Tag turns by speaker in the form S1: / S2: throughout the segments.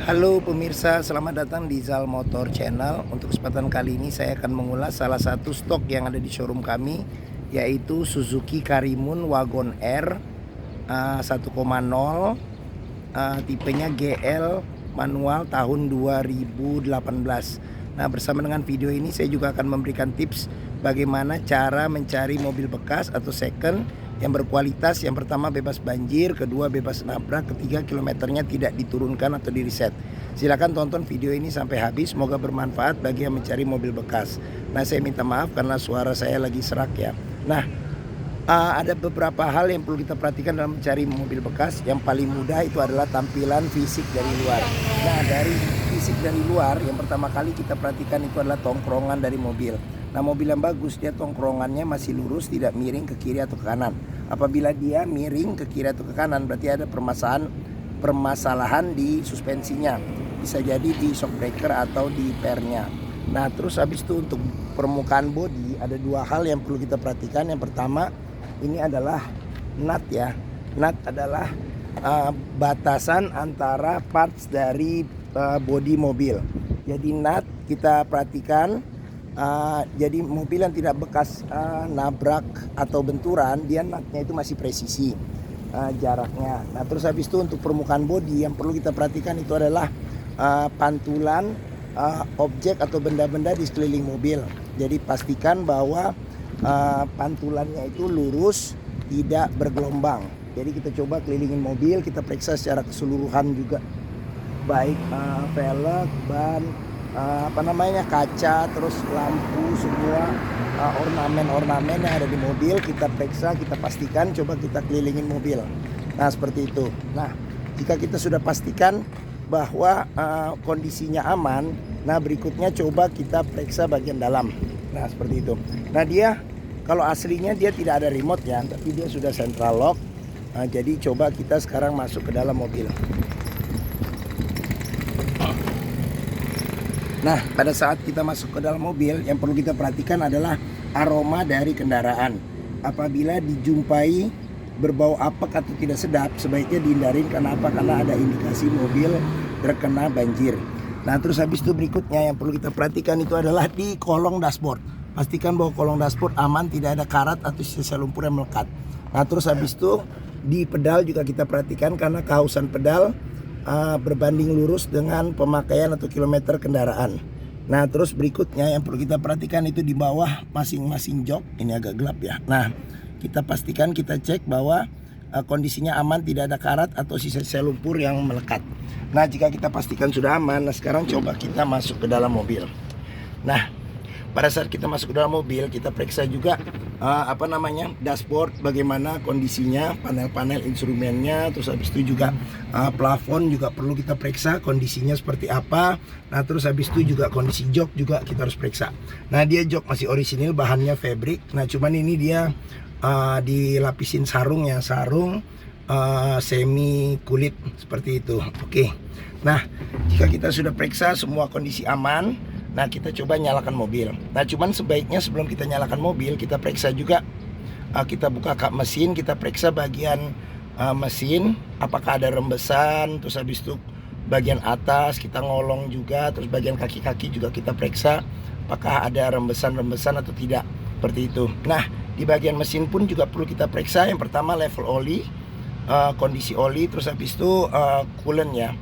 S1: Halo pemirsa, selamat datang di Zal Motor Channel. Untuk kesempatan kali ini saya akan mengulas salah satu stok yang ada di showroom kami, yaitu Suzuki Karimun Wagon R 1.0, tipenya GL manual tahun 2018. Nah, bersama dengan video ini saya juga akan memberikan tips bagaimana cara mencari mobil bekas atau second yang berkualitas. Yang pertama bebas banjir, kedua bebas nabrak, ketiga kilometernya tidak diturunkan atau di reset. Silakan tonton video ini sampai habis, semoga bermanfaat bagi yang mencari mobil bekas. Nah, saya minta maaf karena suara saya lagi serak ya. Nah, ada beberapa hal yang perlu kita perhatikan dalam mencari mobil bekas. Yang paling mudah itu adalah tampilan fisik dari luar. Nah, dari fisik dari luar, yang pertama kali kita perhatikan itu adalah tongkrongan dari mobil. Nah, mobil yang bagus dia tongkrongannya masih lurus, tidak miring ke kiri atau ke kanan. Apabila dia miring ke kiri atau ke kanan, berarti ada permasalahan di suspensinya. Bisa jadi di shock breaker atau di pernya. Nah, terus habis itu untuk permukaan bodi ada dua hal yang perlu kita perhatikan. Yang pertama, ini adalah nut ya. Nut adalah batasan antara parts dari bodi mobil. Jadi nut kita perhatikan. Jadi mobil yang tidak bekas nabrak atau benturan, dia nutnya itu masih presisi jaraknya. Nah, terus habis itu untuk permukaan bodi yang perlu kita perhatikan itu adalah pantulan objek atau benda-benda di sekeliling mobil. Jadi pastikan bahwa pantulannya itu lurus, tidak bergelombang. Jadi kita coba kelilingin mobil, kita periksa secara keseluruhan juga, baik velg, ban, kaca, terus lampu, semua ornamen-ornamen yang ada di mobil kita periksa, kita pastikan, coba kita kelilingin mobil. Nah, seperti itu. Nah, jika kita sudah pastikan bahwa kondisinya aman, nah berikutnya coba kita periksa bagian dalam. Nah, seperti itu. Nah, dia kalau aslinya dia tidak ada remote ya, tapi dia sudah central lock. Nah, jadi coba kita sekarang masuk ke dalam mobil. Nah, pada saat kita masuk ke dalam mobil, yang perlu kita perhatikan adalah aroma dari kendaraan. Apabila dijumpai berbau apek atau tidak sedap, sebaiknya dihindarin. Karena apa? Karena ada indikasi mobil terkena banjir. Nah, terus habis itu berikutnya yang perlu kita perhatikan itu adalah di kolong dashboard. Pastikan bahwa kolong dashboard aman, tidak ada karat atau sisa lumpur yang melekat. Nah, terus habis itu di pedal juga kita perhatikan karena kehausan pedal berbanding lurus dengan pemakaian atau kilometer kendaraan. Nah, terus berikutnya yang perlu kita perhatikan itu di bawah masing-masing jok. Ini agak gelap ya. Nah, kita pastikan, kita cek bahwa kondisinya aman, tidak ada karat atau sisa-sisa lumpur yang melekat. Nah, jika kita pastikan sudah aman, nah sekarang coba kita masuk ke dalam mobil. Nah, pada saat kita masuk ke dalam mobil, kita periksa juga dashboard, bagaimana kondisinya, panel-panel instrumennya, terus habis itu juga plafon juga perlu kita periksa kondisinya seperti apa. Nah, terus habis itu juga kondisi jok juga kita harus periksa. Nah, dia jok masih orisinil, bahannya fabric. Nah, cuman ini dia dilapisin sarung ya, sarung semi kulit seperti itu. Oke. Nah, jika kita sudah periksa semua kondisi aman, nah kita coba nyalakan mobil. Nah, cuman sebaiknya sebelum kita nyalakan mobil, kita periksa juga, kita buka kap mesin, kita periksa bagian mesin, apakah ada rembesan. Terus habis itu bagian atas kita ngolong juga, terus bagian kaki-kaki juga kita periksa apakah ada rembesan-rembesan atau tidak, seperti itu. Nah, di bagian mesin pun juga perlu kita periksa. Yang pertama level oli, kondisi oli, terus habis itu coolant ya,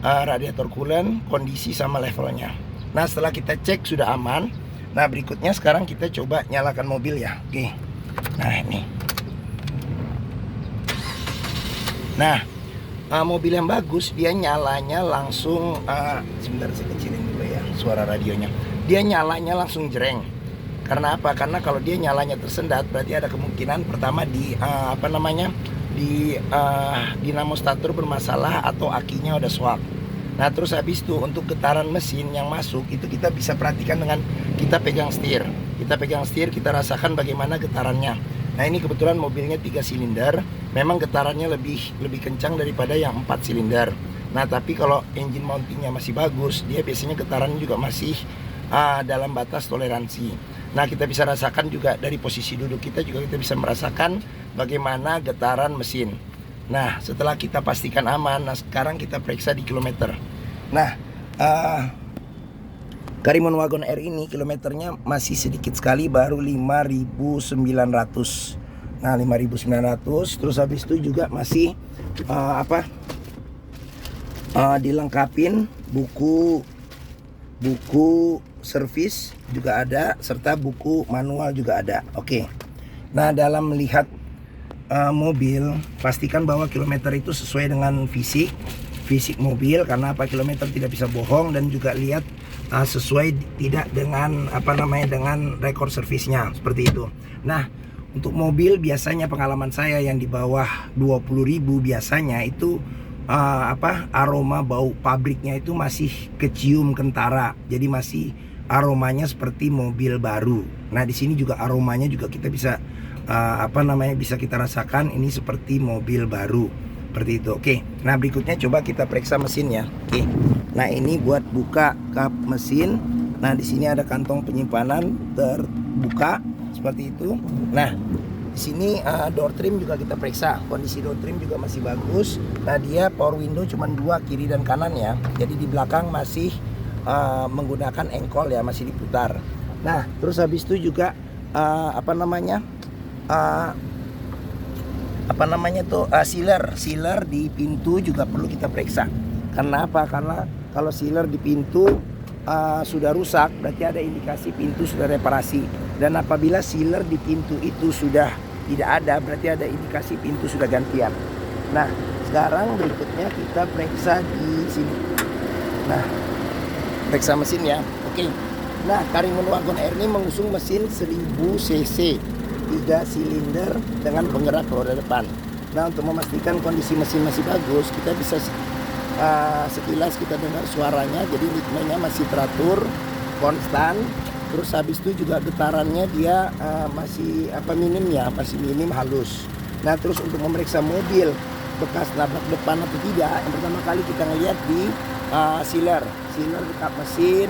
S1: radiator coolant, kondisi sama levelnya. Nah, setelah kita cek sudah aman, nah berikutnya sekarang kita coba nyalakan mobil ya. Oke. Nah, ini. Nah, mobil yang bagus dia nyalanya langsung, sebentar saya kecilin dulu ya suara radionya. Dia nyalanya langsung jreng. Karena apa? Karena kalau dia nyalanya tersendat, berarti ada kemungkinan pertama di dinamo starter bermasalah atau akinya udah swak. Nah, terus habis itu untuk getaran mesin yang masuk itu kita bisa perhatikan dengan kita pegang setir. Kita pegang setir, kita rasakan bagaimana getarannya. Nah, ini kebetulan mobilnya 3 silinder, memang getarannya lebih kencang daripada yang 4 silinder. Nah, tapi kalau engine mountingnya masih bagus, dia biasanya getarannya juga masih dalam batas toleransi. Nah, kita bisa rasakan juga dari posisi duduk kita juga kita bisa merasakan bagaimana getaran mesin. Nah, setelah kita pastikan aman, nah sekarang kita periksa di kilometer. Nah, Karimun Wagon R ini kilometernya masih sedikit sekali, baru 5.900. Nah, 5.900. Terus habis itu juga masih dilengkapin buku servis juga ada, serta buku manual juga ada. Oke. Nah, dalam melihat mobil, pastikan bahwa kilometer itu sesuai dengan fisik mobil, karena kilometer tidak bisa bohong, dan juga lihat sesuai tidak dengan dengan rekor servisnya, seperti itu. Nah, untuk mobil biasanya pengalaman saya yang di bawah 20.000 biasanya itu aroma bau pabriknya itu masih kecium kentara, jadi masih aromanya seperti mobil baru. Nah, di sini juga aromanya juga kita bisa bisa kita rasakan ini seperti mobil baru, seperti itu. Oke, nah berikutnya coba kita periksa mesinnya. Oke, nah ini buat buka kap mesin. Nah, di sini ada kantong penyimpanan terbuka seperti itu. Nah, di sini door trim juga kita periksa, kondisi door trim juga masih bagus. Nah, dia power window cuma 2 kiri dan kanan ya, jadi di belakang masih menggunakan engkol ya, masih diputar. Nah, terus habis itu juga sealer di pintu juga perlu kita periksa. Karena apa? Karena kalau sealer di pintu sudah rusak, berarti ada indikasi pintu sudah reparasi. Dan apabila sealer di pintu itu sudah tidak ada, berarti ada indikasi pintu sudah gantian. Nah, sekarang berikutnya kita periksa di sini. Nah, periksa mesin ya. Oke. Nah, Karimun Wagon R ini mengusung mesin 1000 cc 3 silinder dengan penggerak roda depan. Nah, untuk memastikan kondisi mesin masih bagus, kita bisa sekilas kita dengar suaranya, jadi ritmenya masih teratur, konstan. Terus habis itu juga getarannya dia masih masih minim, halus. Nah, terus untuk memeriksa mobil bekas nabrak depan atau tidak, yang pertama kali kita ngelihat di sealer dekat mesin,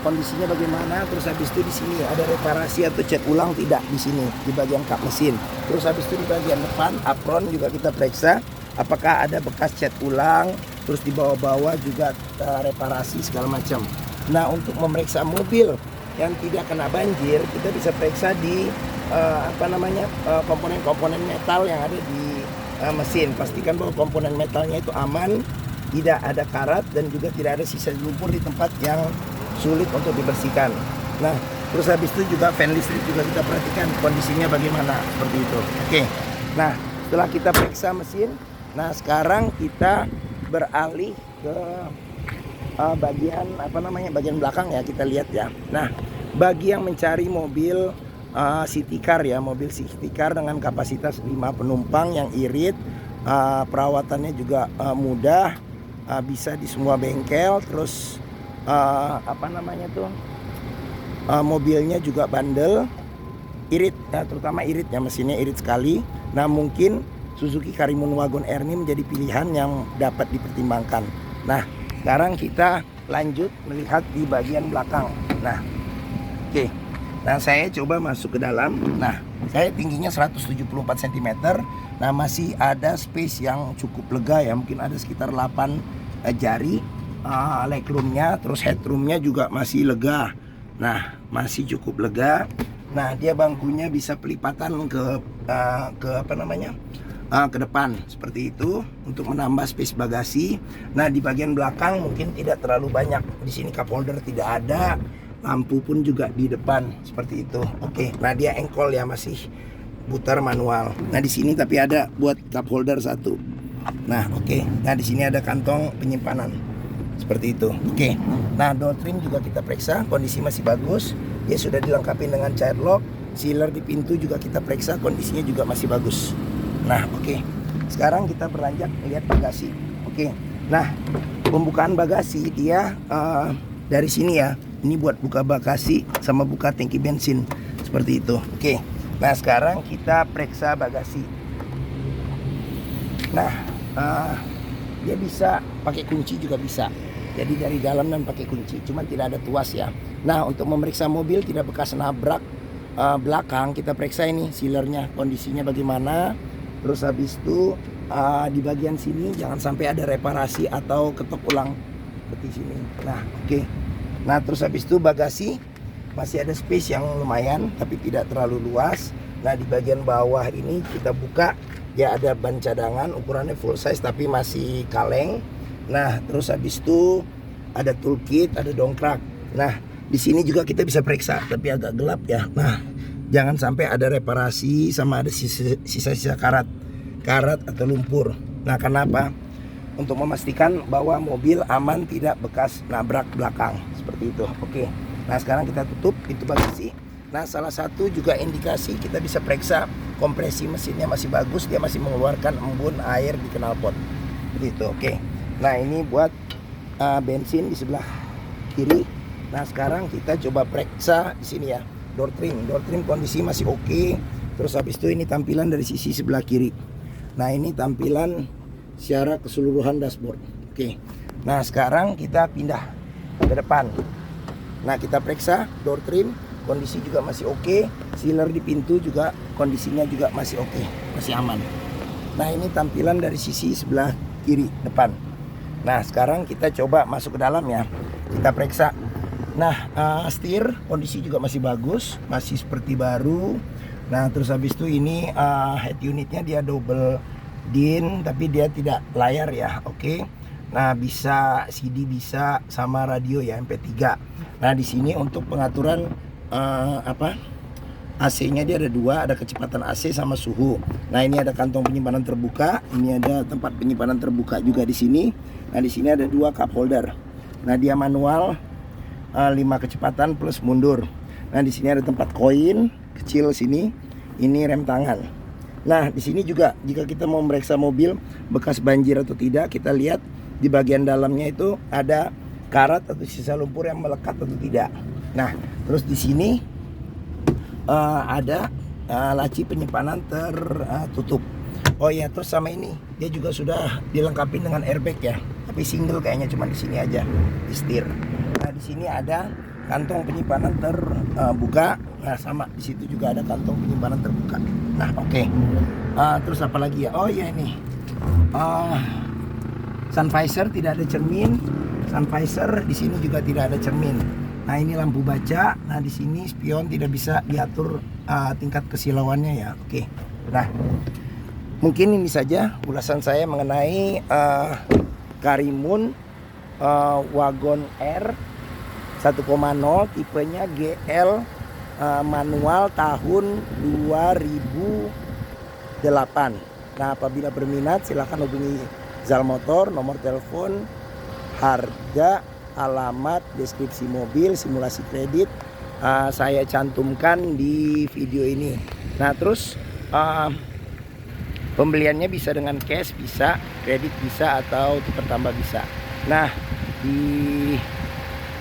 S1: kondisinya bagaimana. Terus habis itu di sini ada reparasi atau cat ulang tidak di sini di bagian kap mesin. Terus habis itu di bagian depan apron juga kita periksa apakah ada bekas cat ulang. Terus di bawah-bawah juga reparasi segala macam. Nah, untuk memeriksa mobil yang tidak kena banjir, kita bisa periksa di komponen-komponen metal yang ada di mesin. Pastikan bahwa komponen metalnya itu aman, tidak ada karat, dan juga tidak ada sisa lumpur di tempat yang sulit untuk dibersihkan. Nah, terus habis itu juga fan listrik juga kita perhatikan kondisinya bagaimana, seperti itu. Oke. Nah, setelah kita periksa mesin, nah sekarang kita beralih ke bagian belakang ya, kita lihat ya. Nah, bagi yang mencari mobil city car ya, mobil city car dengan kapasitas 5 penumpang yang irit, perawatannya juga mudah, bisa di semua bengkel. Terus mobilnya juga bandel, irit ya, terutama irit ya, mesinnya irit sekali. Nah, mungkin Suzuki Karimun Wagon R ini menjadi pilihan yang dapat dipertimbangkan. Nah, sekarang kita lanjut melihat di bagian belakang. Nah, oke. Nah, saya coba masuk ke dalam. Nah, saya tingginya 174 cm. Nah, masih ada space yang cukup lega ya, mungkin ada sekitar 8 jari. Legroomnya, terus headroomnya juga masih lega. Nah, masih cukup lega. Nah, dia bangkunya bisa pelipatan ke depan seperti itu untuk menambah space bagasi. Nah, di bagian belakang mungkin tidak terlalu banyak. Di sini cup holder tidak ada, lampu pun juga di depan seperti itu. Oke. Nah, dia engkol ya, masih putar manual. Nah, di sini tapi ada buat cup holder satu. Nah, oke. Nah, di sini ada kantong penyimpanan seperti itu. Oke. Nah, door trim juga kita periksa, kondisi masih bagus. Dia sudah dilengkapi dengan child lock. Sealer di pintu juga kita periksa, kondisinya juga masih bagus. Nah, oke. Sekarang kita beranjak melihat bagasi. Oke. Nah, pembukaan bagasi dia dari sini ya. Ini buat buka bagasi sama buka tangki bensin seperti itu. Oke. Nah, sekarang kita periksa bagasi. Nah, dia bisa pakai kunci juga bisa. Jadi dari dalam dan pakai kunci, cuma tidak ada tuas ya. Nah, untuk memeriksa mobil tidak bekas nabrak belakang, kita periksa ini sealernya, kondisinya bagaimana. Terus habis itu di bagian sini jangan sampai ada reparasi atau ketok ulang. seperti sini. Nah, oke. Nah, terus habis itu bagasi masih ada space yang lumayan tapi tidak terlalu luas. Nah, di bagian bawah ini kita buka, ya ada ban cadangan ukurannya full size tapi masih kaleng. Nah, terus habis itu ada toolkit, ada dongkrak. Nah, di sini juga kita bisa periksa tapi agak gelap ya. Nah, jangan sampai ada reparasi sama ada sisa-sisa karat atau lumpur. Nah, kenapa? Untuk memastikan bahwa mobil aman tidak bekas nabrak belakang seperti itu. Oke. Nah, sekarang kita tutup itu bagasi. Nah, salah satu juga indikasi kita bisa periksa kompresi mesinnya masih bagus, dia masih mengeluarkan embun air di knalpot. Begitu. Oke. Nah, ini buat bensin di sebelah kiri. Nah, sekarang kita coba periksa di sini ya. Door trim kondisi masih oke. Terus habis itu ini tampilan dari sisi sebelah kiri. Nah, ini tampilan secara keseluruhan dashboard. Oke. Nah, sekarang kita pindah ke depan. Nah, kita periksa door trim, kondisi juga masih oke. Sealer di pintu juga kondisinya juga masih oke, masih aman. Nah, ini tampilan dari sisi sebelah kiri depan. Nah, sekarang kita coba masuk ke dalam ya. Kita periksa. Nah, setir kondisi juga masih bagus, masih seperti baru. Nah, terus habis itu ini head unitnya dia double din tapi dia tidak layar ya. Oke. Nah, bisa CD bisa sama radio ya MP3. Nah, di sini untuk pengaturan AC-nya dia ada dua, ada kecepatan AC sama suhu. Nah, ini ada kantong penyimpanan terbuka, ini ada tempat penyimpanan terbuka juga di sini. Nah, di sini ada dua cup holder. Nah, dia manual 5 kecepatan plus mundur. Nah, di sini ada tempat koin kecil sini. Ini rem tangan. Nah, di sini juga jika kita mau memeriksa mobil bekas banjir atau tidak, kita lihat di bagian dalamnya itu ada karat atau sisa lumpur yang melekat atau tidak. Nah, terus di sini ada laci penyimpanan tertutup. Oh ya, terus sama ini dia juga sudah dilengkapi dengan airbag ya, tapi single kayaknya, cuma di sini aja di setir. Nah, di sini ada kantong penyimpanan terbuka. Nah, sama di situ juga ada kantong penyimpanan terbuka. Nah, oke. Terus apa lagi ya? Oh ya, ini sun visor tidak ada cermin. Sun visor di sini juga tidak ada cermin. Nah, ini lampu baca. Nah, di sini spion tidak bisa diatur tingkat kesilauannya ya. Oke. Nah, mungkin ini saja ulasan saya mengenai Karimun Wagon R 1.0 tipenya GL manual tahun 2008. Nah, apabila berminat silahkan hubungi Zal Motor, nomor telepon, harga, alamat, deskripsi mobil, simulasi kredit saya cantumkan di video ini. Nah, terus pembeliannya bisa dengan cash, bisa kredit, bisa atau tukar tambah bisa. Nah, di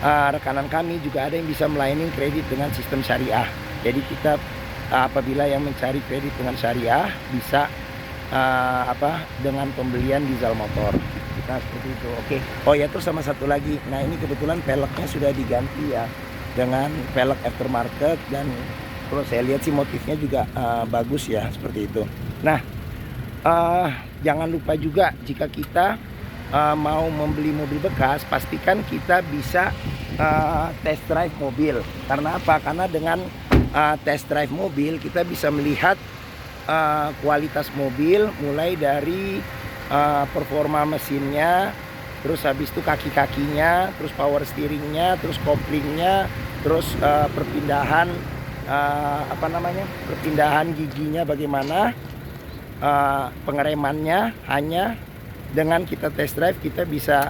S1: rekanan kami juga ada yang bisa melayani kredit dengan sistem syariah. Jadi kita apabila yang mencari kredit dengan syariah bisa dengan pembelian di Zal Motor. Nah, seperti itu. Oke. Oh ya, terus sama satu lagi. Nah, ini kebetulan peleknya sudah diganti ya dengan pelek aftermarket, dan kalau saya lihat sih motifnya juga bagus ya, seperti itu. Nah, jangan lupa juga jika kita mau membeli mobil bekas, pastikan kita bisa test drive mobil. Karena apa? Karena dengan test drive mobil kita bisa melihat kualitas mobil, mulai dari performa mesinnya, terus habis itu kaki-kakinya, terus power steeringnya, terus koplingnya, terus perpindahan perpindahan giginya bagaimana, pengeremannya. Hanya dengan kita test drive kita bisa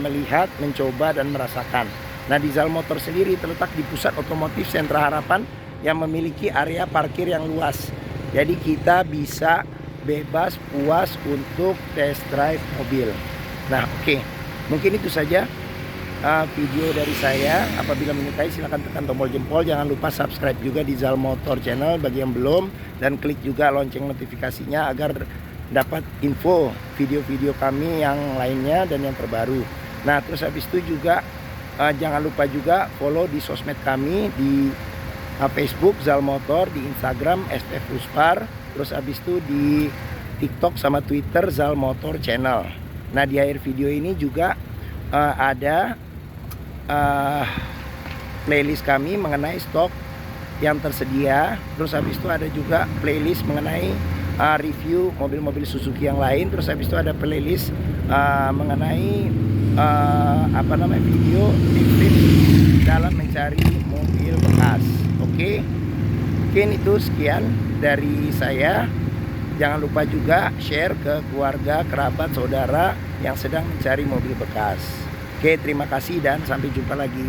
S1: melihat, mencoba dan merasakan. Nah, di Zal Motor sendiri terletak di pusat otomotif Sentra Harapan yang memiliki area parkir yang luas. Jadi kita bisa bebas puas untuk test drive mobil. Nah, oke. Mungkin itu saja video dari saya. Apabila menyukai silahkan tekan tombol jempol. Jangan lupa subscribe juga di Zal Motor Channel bagi yang belum, dan klik juga lonceng notifikasinya agar dapat info video-video kami yang lainnya dan yang terbaru. Nah, terus habis itu juga jangan lupa juga follow di sosmed kami di Facebook Zal Motor, di Instagram SPF Uspar, terus habis itu di TikTok sama Twitter Zal Motor Channel. Nah, di akhir video ini juga ada playlist kami mengenai stok yang tersedia. Terus habis itu ada juga playlist mengenai review mobil-mobil Suzuki yang lain. Terus habis itu ada playlist mengenai video tips dalam mencari mobil bekas. Oke. Mungkin itu sekian dari saya. Jangan lupa juga share ke keluarga, kerabat, saudara yang sedang mencari mobil bekas. Oke, terima kasih dan sampai jumpa lagi.